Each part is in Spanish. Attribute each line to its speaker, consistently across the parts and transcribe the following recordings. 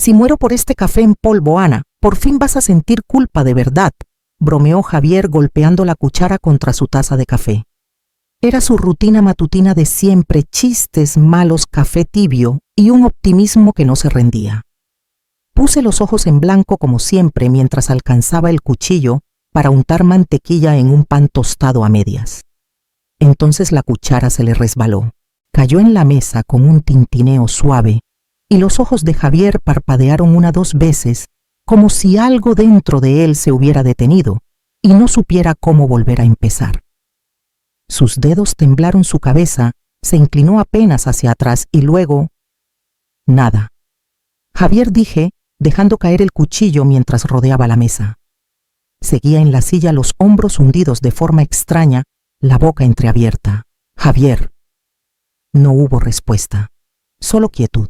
Speaker 1: Si muero por este café en polvo, Ana, por fin vas a sentir culpa de verdad, bromeó Javier golpeando la cuchara contra su taza de café. Era su rutina matutina de siempre: chistes malos, café tibio y un optimismo que no se rendía. Puse los ojos en blanco como siempre mientras alcanzaba el cuchillo para untar mantequilla en un pan tostado a medias. Entonces la cuchara se le resbaló, cayó en la mesa con un tintineo suave y los ojos de Javier parpadearon 1 o 2 veces, como si algo dentro de él se hubiera detenido y no supiera cómo volver a empezar. Sus dedos temblaron, su cabeza se inclinó apenas hacia atrás y luego... nada. Javier, dije, dejando caer el cuchillo mientras rodeaba la mesa. Seguía en la silla, los hombros hundidos de forma extraña, la boca entreabierta. Javier. No hubo respuesta, solo quietud.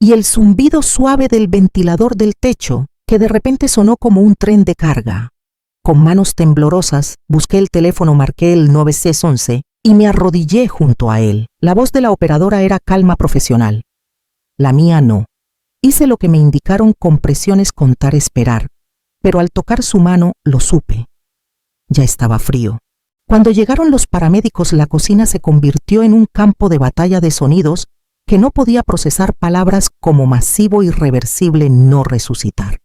Speaker 1: Y el zumbido suave del ventilador del techo, que de repente sonó como un tren de carga. Con manos temblorosas, busqué el teléfono, marqué el 911 y me arrodillé junto a él. La voz de la operadora era calma, profesional. La mía no. Hice lo que me indicaron con presiones: contar, esperar. Pero al tocar su mano, lo supe. Ya estaba frío. Cuando llegaron los paramédicos, la cocina se convirtió en un campo de batalla de sonidos que no podía procesar palabras como masivo, irreversible, no resucitar.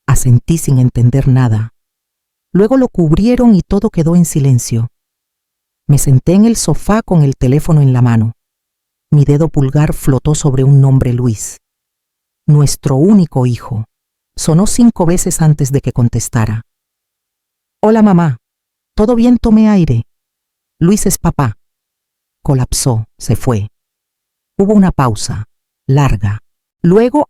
Speaker 1: Asentí sin entender nada. Luego lo cubrieron y todo quedó en silencio. Me senté en el sofá con el teléfono en la mano. Mi dedo pulgar flotó sobre un nombre: Luis. Nuestro único hijo. Sonó 5 veces antes de que contestara. Hola, mamá. ¿Todo bien? Tomé aire. Luis es papá. Colapsó, se fue. Hubo una pausa, larga. Luego,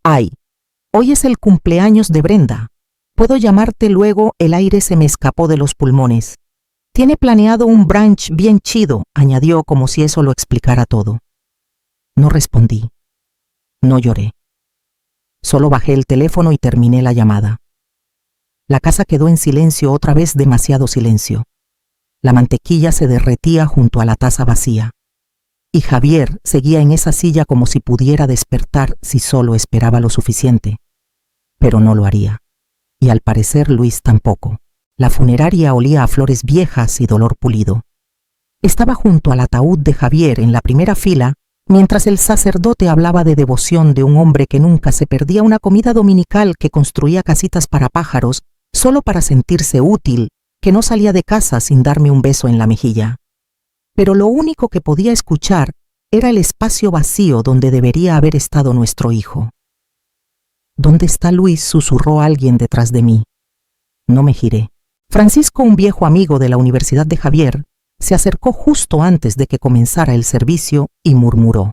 Speaker 1: hoy es el cumpleaños de Brenda. ¿Puedo llamarte luego? El aire se me escapó de los pulmones. Tiene planeado un brunch bien chido, añadió como si eso lo explicara todo. No respondí. No lloré. Solo bajé el teléfono y terminé la llamada. La casa quedó en silencio, otra vez demasiado silencio. La mantequilla se derretía junto a la taza vacía. Y Javier seguía en esa silla como si pudiera despertar si solo esperaba lo suficiente. Pero no lo haría. Y al parecer Luis tampoco. La funeraria olía a flores viejas y dolor pulido. Estaba junto al ataúd de Javier en la primera fila, mientras el sacerdote hablaba de devoción de un hombre que nunca se perdía una comida dominical, que construía casitas para pájaros solo para sentirse útil, que no salía de casa sin darme un beso en la mejilla. Pero lo único que podía escuchar era el espacio vacío donde debería haber estado nuestro hijo. ¿Dónde está Luis?, susurró alguien detrás de mí. No me giré. Francisco, un viejo amigo de la Universidad de Javier, se acercó justo antes de que comenzara el servicio y murmuró: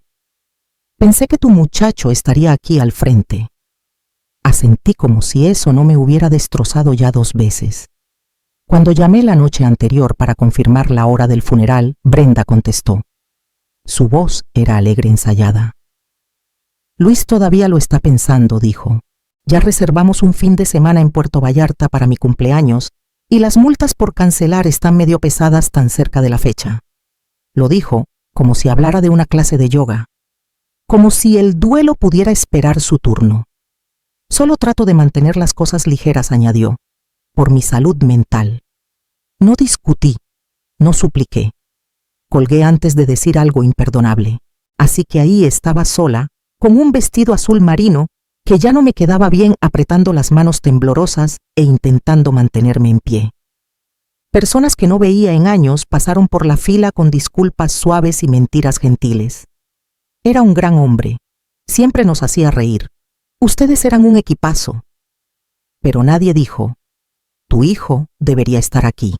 Speaker 1: Pensé que tu muchacho estaría aquí al frente. Asentí como si eso no me hubiera destrozado ya 2 veces. Cuando llamé la noche anterior para confirmar la hora del funeral, Brenda contestó. Su voz era alegre, ensayada. Luis todavía lo está pensando, dijo. Ya reservamos un fin de semana en Puerto Vallarta para mi cumpleaños y las multas por cancelar están medio pesadas tan cerca de la fecha. Lo dijo como si hablara de una clase de yoga, como si el duelo pudiera esperar su turno. Solo trato de mantener las cosas ligeras, añadió, por mi salud mental. No discutí, no supliqué. Colgué antes de decir algo imperdonable, así que ahí estaba sola, con un vestido azul marino que ya no me quedaba bien, apretando las manos temblorosas e intentando mantenerme en pie. Personas que no veía en años pasaron por la fila con disculpas suaves y mentiras gentiles. Era un gran hombre, siempre nos hacía reír. Ustedes eran un equipazo. Pero nadie dijo, tu hijo debería estar aquí.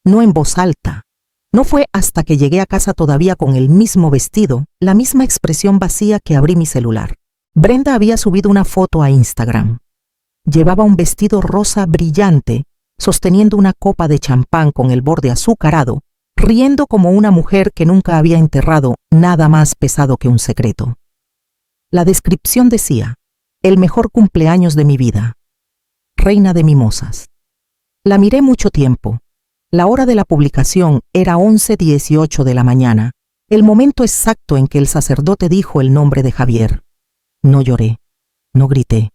Speaker 1: No en voz alta. No fue hasta que llegué a casa todavía con el mismo vestido, la misma expresión vacía, que abrí mi celular. Brenda había subido una foto a Instagram. Llevaba un vestido rosa brillante, sosteniendo una copa de champán con el borde azucarado, riendo como una mujer que nunca había enterrado nada más pesado que un secreto. La descripción decía, el mejor cumpleaños de mi vida. Reina de mimosas. La miré mucho tiempo. La hora de la publicación era 11:18 de la mañana, el momento exacto en que el sacerdote dijo el nombre de Javier. No lloré. No grité,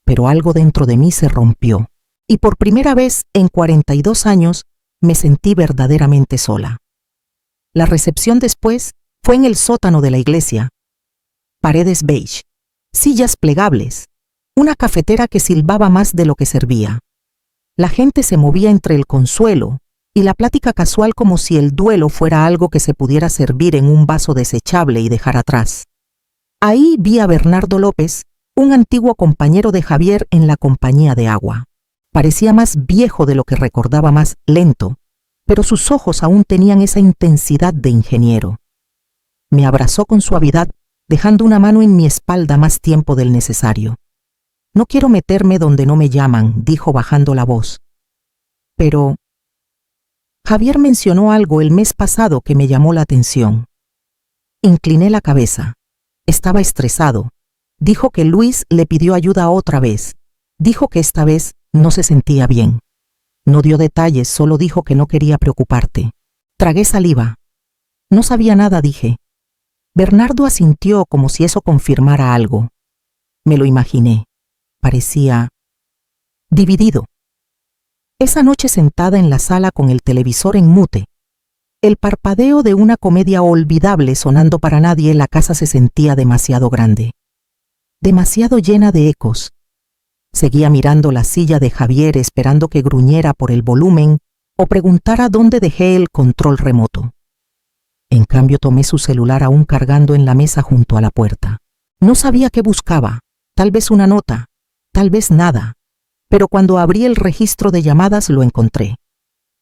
Speaker 1: pero algo dentro de mí se rompió, y por primera vez en 42 años me sentí verdaderamente sola. La recepción después fue en el sótano de la iglesia. Paredes beige, sillas plegables, una cafetera que silbaba más de lo que servía. La gente se movía entre el consuelo y la plática casual como si el duelo fuera algo que se pudiera servir en un vaso desechable y dejar atrás. Ahí vi a Bernardo López, un antiguo compañero de Javier en la compañía de agua. Parecía más viejo de lo que recordaba, más lento, pero sus ojos aún tenían esa intensidad de ingeniero. Me abrazó con suavidad, dejando una mano en mi espalda más tiempo del necesario. No quiero meterme donde no me llaman, dijo bajando la voz. Pero Javier mencionó algo el mes pasado que me llamó la atención. Incliné la cabeza. Estaba estresado. Dijo que Luis le pidió ayuda otra vez. Dijo que esta vez no se sentía bien. No dio detalles, solo dijo que no quería preocuparte. Tragué saliva. No sabía nada, dije. Bernardo asintió como si eso confirmara algo. Me lo imaginé. Parecía dividido. Esa noche sentada en la sala con el televisor en mute, el parpadeo de una comedia olvidable sonando para nadie, la casa se sentía demasiado grande, demasiado llena de ecos. Seguía mirando la silla de Javier esperando que gruñera por el volumen o preguntara dónde dejé el control remoto. En cambio tomé su celular aún cargando en la mesa junto a la puerta. No sabía qué buscaba, tal vez una nota, tal vez nada, pero cuando abrí el registro de llamadas lo encontré.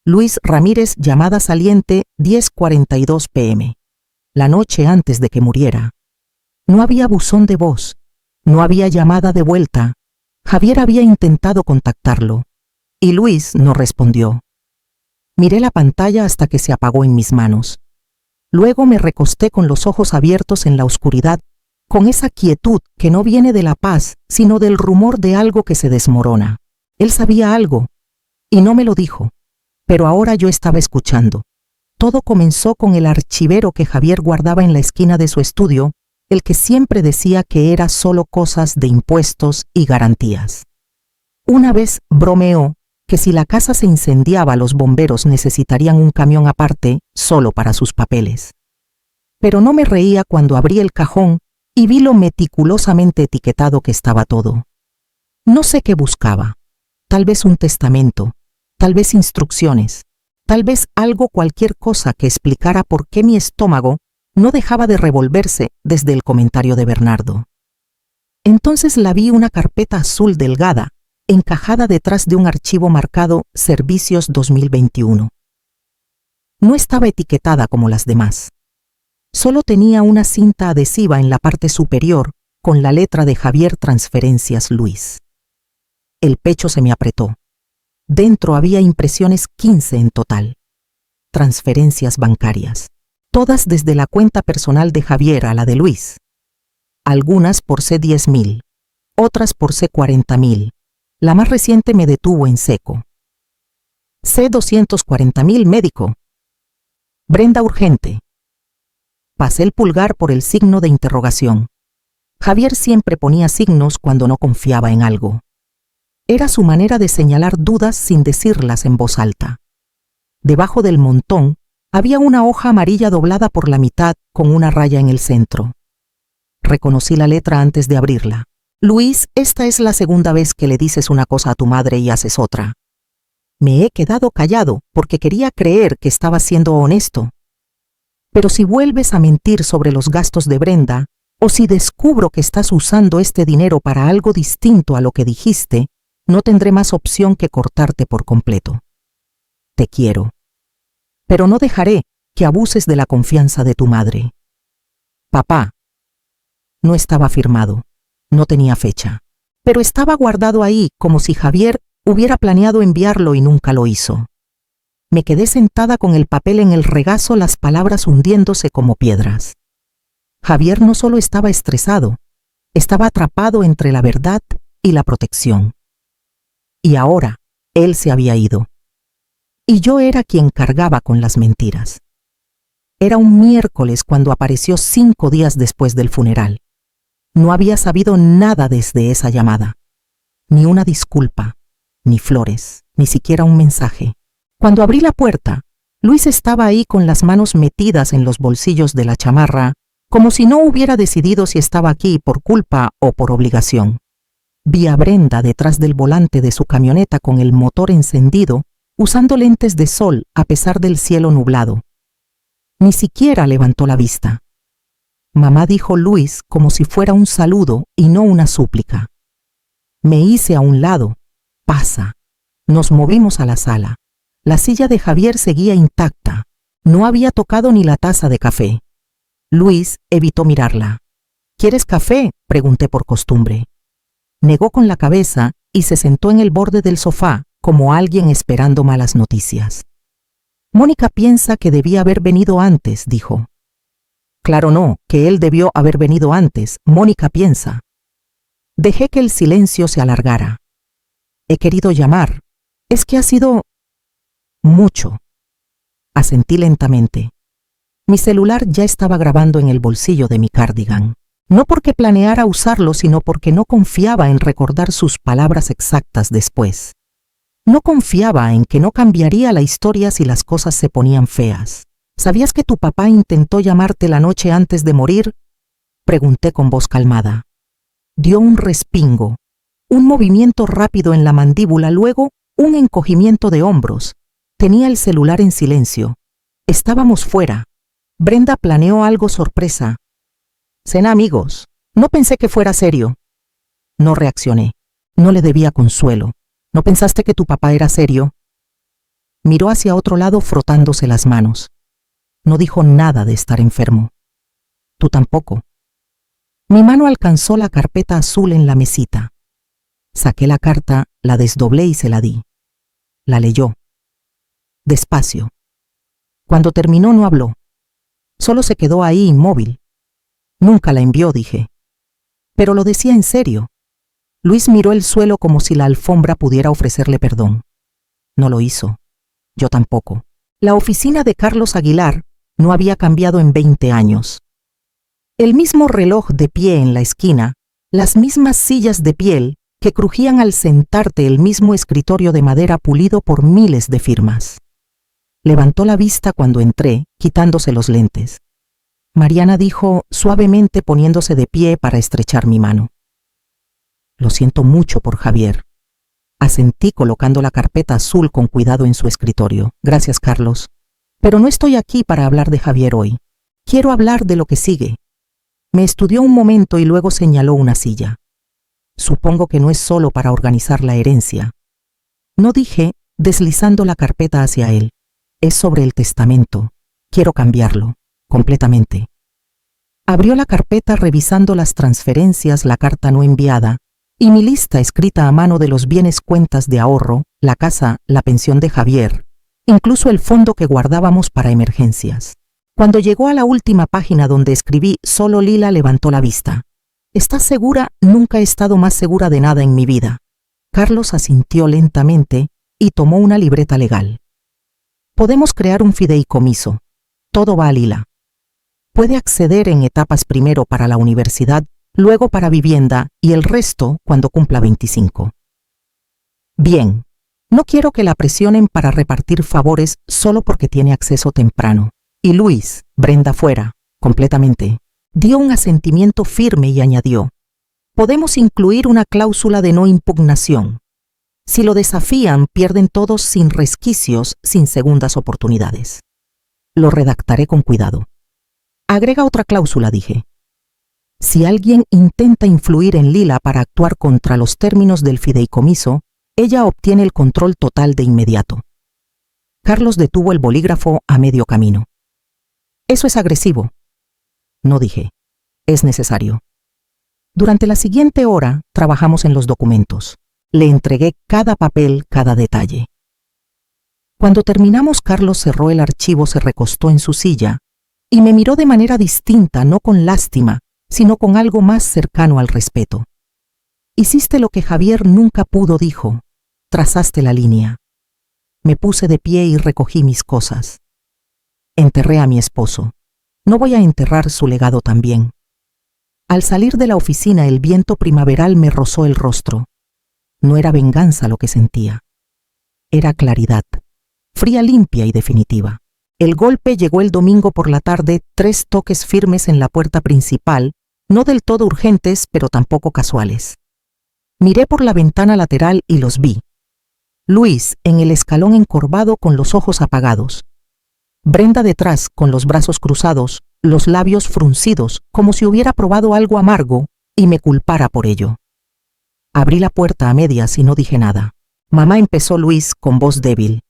Speaker 1: Luis Ramírez, llamada saliente, 10:42 p.m. La noche antes de que muriera. No había buzón de voz, no había llamada de vuelta. Javier había intentado contactarlo, y Luis no respondió. Miré la pantalla hasta que se apagó en mis manos. Luego me recosté con los ojos abiertos en la oscuridad, con esa quietud que no viene de la paz, sino del rumor de algo que se desmorona. Él sabía algo, y no me lo dijo, pero ahora yo estaba escuchando. Todo comenzó con el archivero que Javier guardaba en la esquina de su estudio, el que siempre decía que era solo cosas de impuestos y garantías. Una vez bromeó que si la casa se incendiaba, los bomberos necesitarían un camión aparte solo para sus papeles. Pero no me reía cuando abrí el cajón y vi lo meticulosamente etiquetado que estaba todo. No sé qué buscaba. Tal vez un testamento, tal vez instrucciones, tal vez algo, cualquier cosa que explicara por qué mi estómago no dejaba de revolverse desde el comentario de Bernardo. Entonces la vi, una carpeta azul delgada, encajada detrás de un archivo marcado Servicios 2021. No estaba etiquetada como las demás. Solo tenía una cinta adhesiva en la parte superior con la letra de Javier Transferencias Luis. El pecho se me apretó. Dentro había impresiones 15 en total. Transferencias bancarias. Todas desde la cuenta personal de Javier a la de Luis. Algunas por C10.000, otras por C40.000. La más reciente me detuvo en seco. C240.000, médico. Brenda, urgente. Pasé el pulgar por el signo de interrogación. Javier siempre ponía signos cuando no confiaba en algo. Era su manera de señalar dudas sin decirlas en voz alta. Debajo del montón había una hoja amarilla doblada por la mitad con una raya en el centro. Reconocí la letra antes de abrirla. Luis, esta es la segunda vez que le dices una cosa a tu madre y haces otra. Me he quedado callado porque quería creer que estabas siendo honesto. Pero si vuelves a mentir sobre los gastos de Brenda, o si descubro que estás usando este dinero para algo distinto a lo que dijiste, no tendré más opción que cortarte por completo. Te quiero. Pero no dejaré que abuses de la confianza de tu madre. Papá. No estaba firmado. No tenía fecha. Pero estaba guardado ahí como si Javier hubiera planeado enviarlo y nunca lo hizo. Me quedé sentada con el papel en el regazo, las palabras hundiéndose como piedras. Javier no solo estaba estresado, estaba atrapado entre la verdad y la protección. Y ahora él se había ido. Y yo era quien cargaba con las mentiras. Era un miércoles cuando apareció 5 días después del funeral. No había sabido nada desde esa llamada. Ni una disculpa, ni flores, ni siquiera un mensaje. Cuando abrí la puerta, Luis estaba ahí con las manos metidas en los bolsillos de la chamarra, como si no hubiera decidido si estaba aquí por culpa o por obligación. Vi a Brenda detrás del volante de su camioneta con el motor encendido, usando lentes de sol a pesar del cielo nublado. Ni siquiera levantó la vista. Mamá dijo Luis como si fuera un saludo y no una súplica. Me hice a un lado. Pasa. Nos movimos a la sala. La silla de Javier seguía intacta. No había tocado ni la taza de café. Luis evitó mirarla. ¿Quieres café?, pregunté por costumbre. Negó con la cabeza y se sentó en el borde del sofá, como alguien esperando malas noticias. Mónica piensa que debía haber venido antes, dijo. Claro no, que él debió haber venido antes, Mónica piensa. Dejé que el silencio se alargara. He querido llamar. Es que ha sido mucho. Asentí lentamente. Mi celular ya estaba grabando en el bolsillo de mi cardigan. No porque planeara usarlo, sino porque no confiaba en recordar sus palabras exactas después. No confiaba en que no cambiaría la historia si las cosas se ponían feas. ¿Sabías que tu papá intentó llamarte la noche antes de morir?, pregunté con voz calmada. Dio un respingo, un movimiento rápido en la mandíbula, luego un encogimiento de hombros. Tenía el celular en silencio. Estábamos fuera. Brenda planeó algo sorpresa. Cena amigos. No pensé que fuera serio. No reaccioné. No le debía consuelo. ¿No pensaste que tu papá era serio? Miró hacia otro lado frotándose las manos. No dijo nada de estar enfermo. Tú tampoco. Mi mano alcanzó la carpeta azul en la mesita. Saqué la carta, la desdoblé y se la di. La leyó. Despacio. Cuando terminó no habló. Solo se quedó ahí inmóvil. Nunca la envió, dije. Pero lo decía en serio. Luis miró el suelo como si la alfombra pudiera ofrecerle perdón. No lo hizo. Yo tampoco. La oficina de Carlos Aguilar no había cambiado en 20 años. El mismo reloj de pie en la esquina, las mismas sillas de piel que crujían al sentarte, el mismo escritorio de madera pulido por miles de firmas. Levantó la vista cuando entré, quitándose los lentes. Mariana dijo suavemente, poniéndose de pie para estrechar mi mano. Lo siento mucho por Javier. Asentí colocando la carpeta azul con cuidado en su escritorio. Gracias, Carlos. Pero no estoy aquí para hablar de Javier hoy. Quiero hablar de lo que sigue. Me estudió un momento y luego señaló una silla. Supongo que no es solo para organizar la herencia. No, dije, deslizando la carpeta hacia él. Es sobre el testamento. Quiero cambiarlo, completamente. Abrió la carpeta revisando las transferencias, la carta no enviada, y mi lista escrita a mano de los bienes, cuentas de ahorro, la casa, la pensión de Javier, incluso el fondo que guardábamos para emergencias. Cuando llegó a la última página donde escribí solo Lila, levantó la vista. ¿Estás segura? Nunca he estado más segura de nada en mi vida. Carlos asintió lentamente y tomó una libreta legal. Podemos crear un fideicomiso. Todo va a Lila. Puede acceder en etapas, primero para la universidad, luego para vivienda y el resto cuando cumpla 25. Bien, no quiero que la presionen para repartir favores solo porque tiene acceso temprano. Y Luis, Brenda fuera, completamente. Dio un asentimiento firme y añadió: podemos incluir una cláusula de no impugnación. Si lo desafían, pierden todos sin resquicios, sin segundas oportunidades. Lo redactaré con cuidado. Agrega otra cláusula, dije. Si alguien intenta influir en Lila para actuar contra los términos del fideicomiso, ella obtiene el control total de inmediato. Carlos detuvo el bolígrafo a medio camino. Eso es agresivo. No, dije. Es necesario. Durante la siguiente hora trabajamos en los documentos. Le entregué cada papel, cada detalle. Cuando terminamos, Carlos cerró el archivo, se recostó en su silla y me miró de manera distinta, no con lástima, sino con algo más cercano al respeto. Hiciste lo que Javier nunca pudo, dijo. Trazaste la línea. Me puse de pie y recogí mis cosas. Enterré a mi esposo. No voy a enterrar su legado también. Al salir de la oficina, el viento primaveral me rozó el rostro. No era venganza lo que sentía. Era claridad, fría, limpia y definitiva. El golpe llegó el domingo por la tarde, 3 toques firmes en la puerta principal, no del todo urgentes, pero tampoco casuales. Miré por la ventana lateral y los vi. Luis en el escalón encorvado con los ojos apagados. Brenda detrás con los brazos cruzados, los labios fruncidos, como si hubiera probado algo amargo y me culpara por ello. Abrí la puerta a medias y no dije nada. Mamá, empezó Luis con voz débil.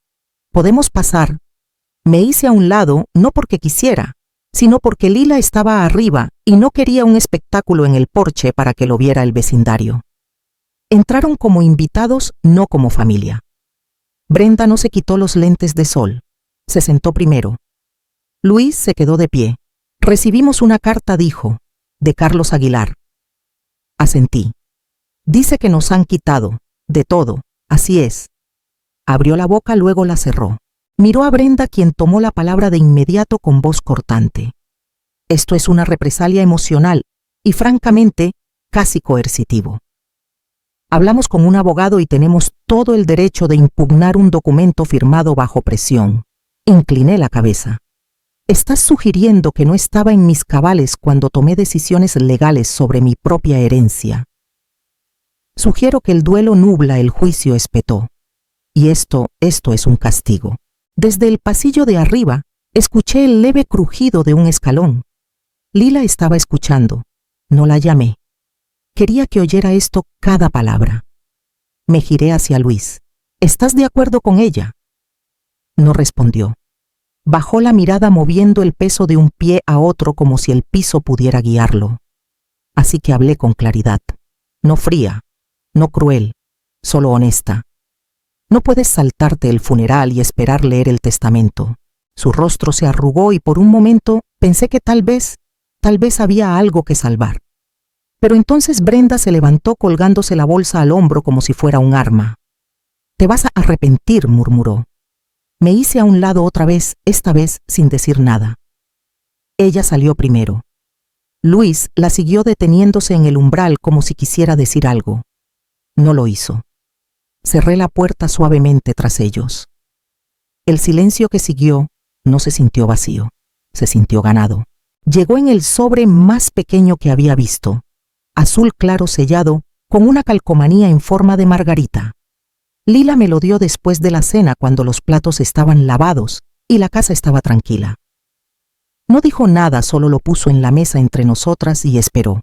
Speaker 1: ¿Podemos pasar? Me hice a un lado, no porque quisiera, sino porque Lila estaba arriba y no quería un espectáculo en el porche para que lo viera el vecindario. Entraron como invitados, no como familia. Brenda no se quitó los lentes de sol. Se sentó primero. Luis se quedó de pie. Recibimos una carta, dijo, de Carlos Aguilar. Asentí. Dice que nos han quitado, de todo, así es. Abrió la boca, luego la cerró. Miró a Brenda, quien tomó la palabra de inmediato con voz cortante. Esto es una represalia emocional y, francamente, casi coercitivo. Hablamos con un abogado y tenemos todo el derecho de impugnar un documento firmado bajo presión. Incliné la cabeza. ¿Estás sugiriendo que no estaba en mis cabales cuando tomé decisiones legales sobre mi propia herencia? Sugiero que el duelo nubla el juicio, espetó. Y esto es un castigo. Desde el pasillo de arriba, escuché el leve crujido de un escalón. Lila estaba escuchando. No la llamé. Quería que oyera esto cada palabra. Me giré hacia Luis. ¿Estás de acuerdo con ella? No respondió. Bajó la mirada moviendo el peso de un pie a otro como si el piso pudiera guiarlo. Así que hablé con claridad. No fría, no cruel, solo honesta. No puedes saltarte el funeral y esperar leer el testamento. Su rostro se arrugó y por un momento pensé que tal vez había algo que salvar. Pero entonces Brenda se levantó colgándose la bolsa al hombro como si fuera un arma. «Te vas a arrepentir», murmuró. Me hice a un lado otra vez, esta vez sin decir nada. Ella salió primero. Luis la siguió deteniéndose en el umbral como si quisiera decir algo. No lo hizo. Cerré la puerta suavemente tras ellos. El silencio que siguió no se sintió vacío, se sintió ganado. Llegó en el sobre más pequeño que había visto, azul claro sellado, con una calcomanía en forma de margarita. Lila me lo dio después de la cena, cuando los platos estaban lavados y la casa estaba tranquila. No dijo nada, solo lo puso en la mesa entre nosotras y esperó.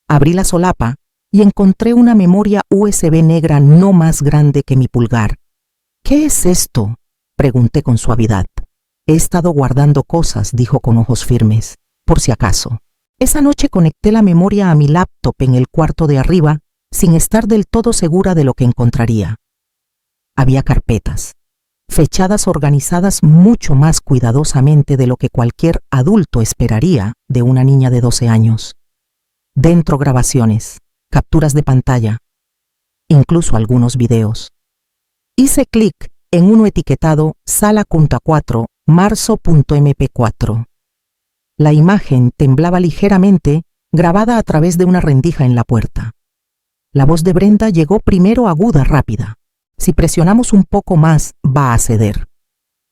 Speaker 1: Abrí la solapa y encontré una memoria USB negra no más grande que mi pulgar. «¿Qué es esto?», pregunté con suavidad. «He estado guardando cosas», dijo con ojos firmes, «por si acaso». Esa noche conecté la memoria a mi laptop en el cuarto de arriba, sin estar del todo segura de lo que encontraría. Había carpetas, fechadas organizadas mucho más cuidadosamente de lo que cualquier adulto esperaría de una niña de 12 años. Dentro grabaciones, capturas de pantalla, incluso algunos videos. Hice clic en uno etiquetado Sala Cunta 4, marzo.mp4. La imagen temblaba ligeramente, grabada a través de una rendija en la puerta. La voz de Brenda llegó primero, aguda, rápida. «Si presionamos un poco más, va a ceder.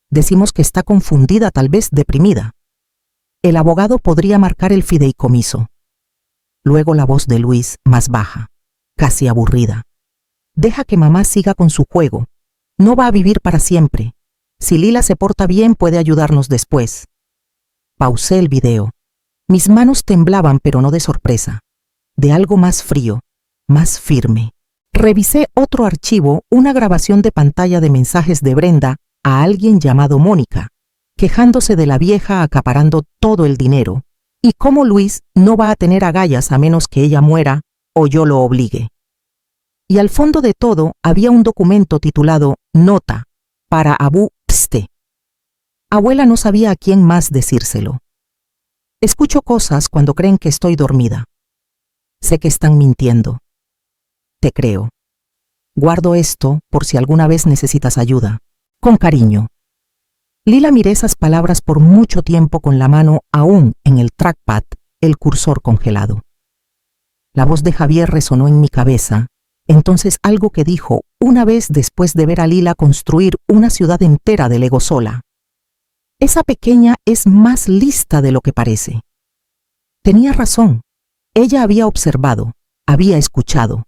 Speaker 1: Decimos que está confundida, tal vez deprimida. El abogado podría marcar el fideicomiso». Luego la voz de Luis, más baja, casi aburrida. «Deja que mamá siga con su juego. No va a vivir para siempre. Si Lila se porta bien, puede ayudarnos después». Pausé el video. Mis manos temblaban, pero no de sorpresa. De algo más frío, más firme. Revisé otro archivo, una grabación de pantalla de mensajes de Brenda a alguien llamado Mónica, quejándose de la vieja acaparando todo el dinero, y cómo Luis no va a tener agallas a menos que ella muera o yo lo obligue. Y al fondo de todo había un documento titulado Nota para Abu Pste. Abuela no sabía a quién más decírselo. Escucho cosas cuando creen que estoy dormida. Sé que están mintiendo. Te creo. Guardo esto por si alguna vez necesitas ayuda. Con cariño. Lila, miré esas palabras por mucho tiempo con la mano aún en el trackpad el cursor congelado. La voz de Javier resonó en mi cabeza, entonces algo que dijo una vez después de ver a Lila construir una ciudad entera de Lego sola. Esa pequeña es más lista de lo que parece. Tenía razón. Ella había observado, había escuchado.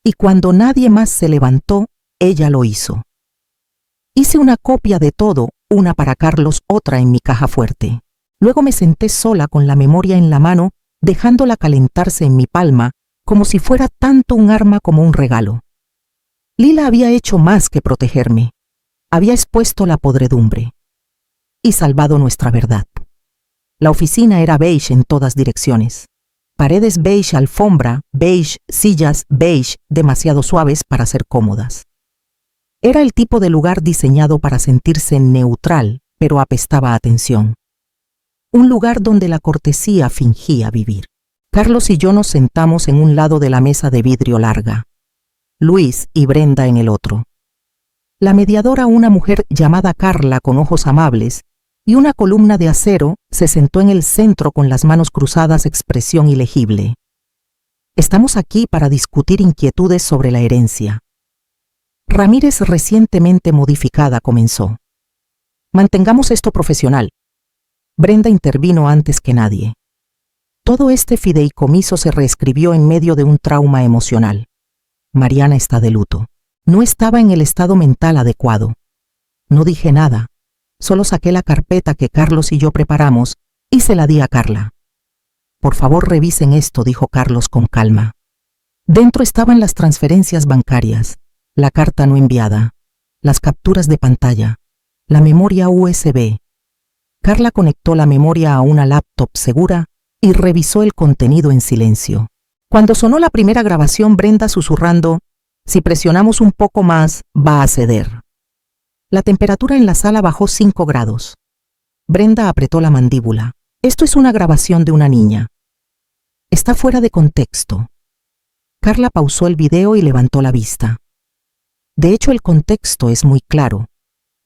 Speaker 1: Y cuando nadie más se levantó, ella lo hizo. Hice una copia de todo, una para Carlos, otra en mi caja fuerte. Luego me senté sola con la memoria en la mano, dejándola calentarse en mi palma, como si fuera tanto un arma como un regalo. Lila había hecho más que protegerme. Había expuesto la podredumbre y salvado nuestra verdad. La oficina era beige en todas direcciones. Paredes beige, alfombra beige, sillas beige, demasiado suaves para ser cómodas. Era el tipo de lugar diseñado para sentirse neutral, pero apestaba a tensión. Un lugar donde la cortesía fingía vivir. Carlos y yo nos sentamos en un lado de la mesa de vidrio larga. Luis y Brenda en el otro. La mediadora, una mujer llamada Carla con ojos amables y una columna de acero, se sentó en el centro con las manos cruzadas, expresión ilegible. Estamos aquí para discutir inquietudes sobre la herencia. Ramírez, recientemente modificada, comenzó. Mantengamos esto profesional. Brenda intervino antes que nadie. Todo este fideicomiso se reescribió en medio de un trauma emocional. Mariana está de luto. No estaba en el estado mental adecuado. No dije nada. Solo saqué la carpeta que Carlos y yo preparamos y se la di a Carla. Por favor, revisen esto, dijo Carlos con calma. Dentro estaban las transferencias bancarias, la carta no enviada, las capturas de pantalla, la memoria USB. Carla conectó la memoria a una laptop segura y revisó el contenido en silencio. Cuando sonó la primera grabación, Brenda susurrando, si presionamos un poco más, va a ceder. La temperatura en la sala bajó 5 grados. Brenda apretó la mandíbula. Esto es una grabación de una niña. Está fuera de contexto. Carla pausó el video y levantó la vista. De hecho, el contexto es muy claro,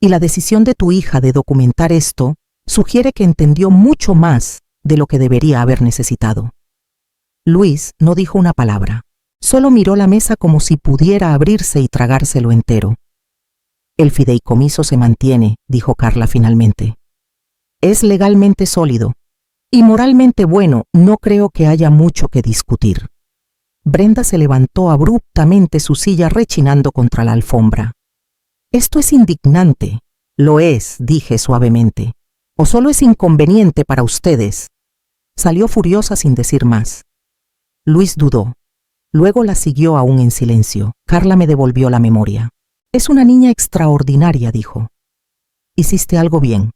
Speaker 1: y la decisión de tu hija de documentar esto sugiere que entendió mucho más de lo que debería haber necesitado. Luis no dijo una palabra. Solo miró la mesa como si pudiera abrirse y tragárselo entero. El fideicomiso se mantiene, dijo Carla finalmente. Es legalmente sólido y moralmente bueno, no creo que haya mucho que discutir. Brenda se levantó abruptamente, su silla rechinando contra la alfombra. Esto es indignante. Lo es, dije suavemente. ¿O solo es inconveniente para ustedes? Salió furiosa sin decir más. Luis dudó. Luego la siguió aún en silencio. Carla me devolvió la memoria. Es una niña extraordinaria, dijo. Hiciste algo bien.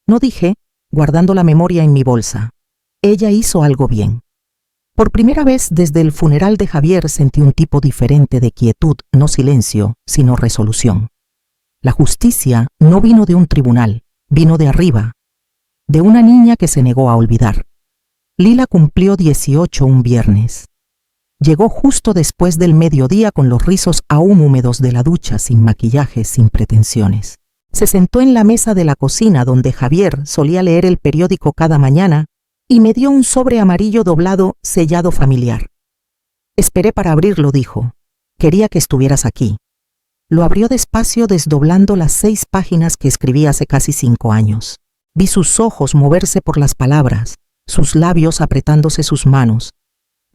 Speaker 1: No dije, guardando la memoria en mi bolsa. Ella hizo algo bien. Por primera vez desde el funeral de Javier sentí un tipo diferente de quietud, no silencio, sino resolución. La justicia no vino de un tribunal, vino de arriba, de una niña que se negó a olvidar. Lila cumplió 18 un viernes. Llegó justo después del mediodía con los rizos aún húmedos de la ducha, sin maquillaje, sin pretensiones. Se sentó en la mesa de la cocina donde Javier solía leer el periódico cada mañana y me dio un sobre amarillo doblado, sellado familiar. Esperé para abrirlo, dijo. Quería que estuvieras aquí. Lo abrió despacio, desdoblando las 6 páginas que escribí hace casi 5 años. Vi sus ojos moverse por las palabras, sus labios apretándose, sus manos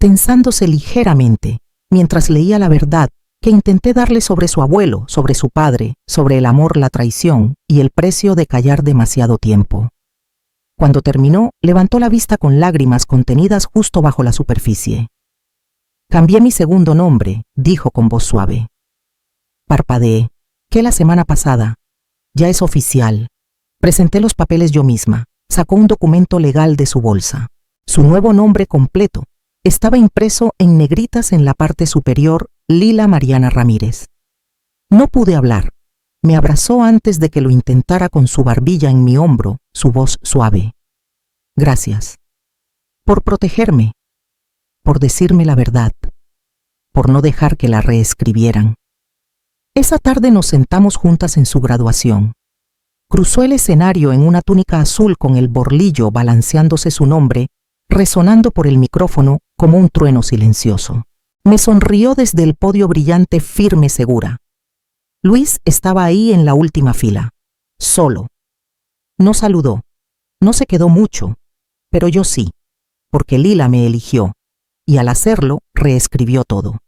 Speaker 1: tensándose ligeramente, mientras leía la verdad que intenté darle sobre su abuelo, sobre su padre, sobre el amor, la traición y el precio de callar demasiado tiempo. Cuando terminó, levantó la vista con lágrimas contenidas justo bajo la superficie. Cambié mi segundo nombre, dijo con voz suave. Parpadeé. ¿Qué la semana pasada? Ya es oficial. Presenté los papeles yo misma. Sacó un documento legal de su bolsa. Su nuevo nombre completo estaba impreso en negritas en la parte superior, Lila Mariana Ramírez. No pude hablar. Me abrazó antes de que lo intentara con su barbilla en mi hombro, su voz suave. Gracias. Por protegerme. Por decirme la verdad. Por no dejar que la reescribieran. Esa tarde nos sentamos juntas en su graduación. Cruzó el escenario en una túnica azul con el borlillo balanceándose su nombre resonando por el micrófono como un trueno silencioso. Me sonrió desde el podio brillante, firme, segura. Luis estaba ahí en la última fila, solo. No saludó, no se quedó mucho, pero yo sí, porque Lila me eligió, y al hacerlo reescribió todo.